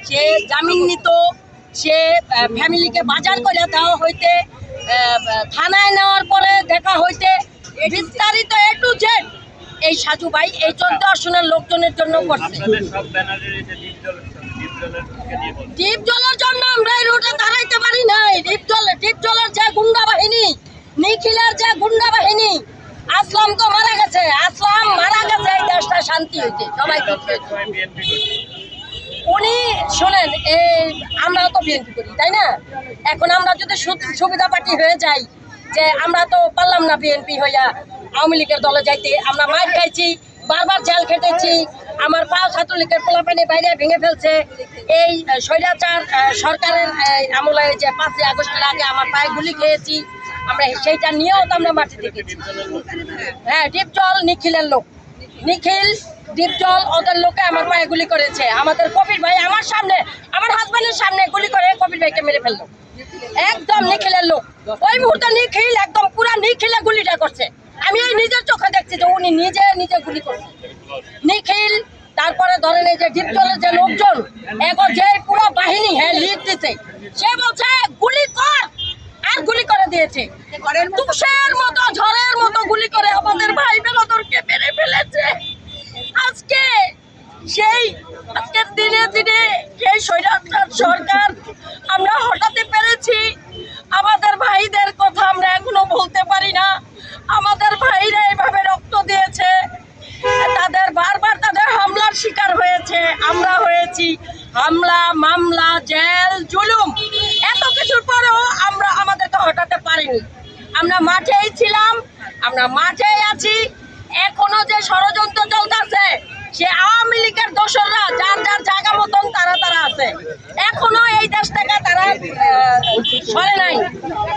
সে জামিন নিত, সে ফ্যামিলিকে বাজার করে দেওয়া হইতে, থানায় নেওয়ার পরে দেখা হইতে, বিস্তারিত A to Z এই সাজু ভাই এই 14 আসনের লোকজনের জন্য করছে। ডিপ জলের জন্য আমরা এই রুটে দাঁড়াইতে পারি নাই। ডিপ জলের যে গুন্ডা বাহিনী, নিখিলের যে গুন্ডা বাহিনী, আসলাম তো মারা গেছে, আসলাম মারা গেছে, এই দেশটা শান্তি হয়েছে, সবাই উনি শোনেন, এই আমরা তো বিএনপি করি তাই না? এখন আমরা যদি সুবিধা পার্টি হয়ে যাই, যে আমরা তো পারলাম না বিএনপি হইয়া আওয়ামী লীগের দলে যাইতে, আমরা মার খাইছি, বারবার জেল খেটেছি, আমার পা ছাত্রলীগের পোলাপানি বাইরে ভেঙে ফেলছে। এই স্বৈরাচার সরকারের আমলে যে 5ই আগস্টের আগে আমার পায়ে গুলি খেয়েছি, আমরা সেইটা নিয়েও তো আমরা মাটি দেখেছি। হ্যাঁ, ডিপজল নিখিলের লোক, নিখিল ডিপজল ওদের লোকে আমার পায়ে গুলি করেছে। আমাদের কবির ভাই আমার সামনে, আমার হাজবেন্ডের সামনে গুলি করে কবির ভাইকে মেরে ফেললো, একদম নিখিলের লোক। ওই মুহূর্তে নিখিল একদম পুরা নিখিলে গুলিটা করছে, আমি এই নিজের চোখে দেখছি যে উনি নিজে গুলি করছে নিখিল। তারপরে ধরেন এই যে ডিপজলের যে লোকজন, এখন যে পুরো বাহিনী হ্যাঁ লিড দিতে, সে বলছে গুলি কর, আর গুলি করে দিয়েছে, তুষের মতো ঝড়ের মতো গুলি করে আমাদের ভাই বেলাদরকে মেরে ফেলেছে। আজকে আজকের দিনে সেই স্বৈরাচার সরকার আমরা হটাতে পেরেছি। আমাদের ভাইদের কথা আমরা এখনো বলতে পারি না। আমাদের ভাইরা এভাবে রক্ত দিয়েছে, তাদের বারবার তাদের হামলার শিকার হয়েছে, আমরা হয়েছি। হামলা, মামলা, জেল, জুলুম, এত কিছুর পরেও আমরা আমাদেরকে হটাতে পারিনি। আমরা মাঠেই ছিলাম, আমরা মাঠেই আছি। এখনো যে ষড়যন্ত্র চলতেছে, সে আওয়ামী লীগের দোসররা যার জায়গা মতন তারা আছে, এখনো এই দেশ থেকে তারা সরে নাই।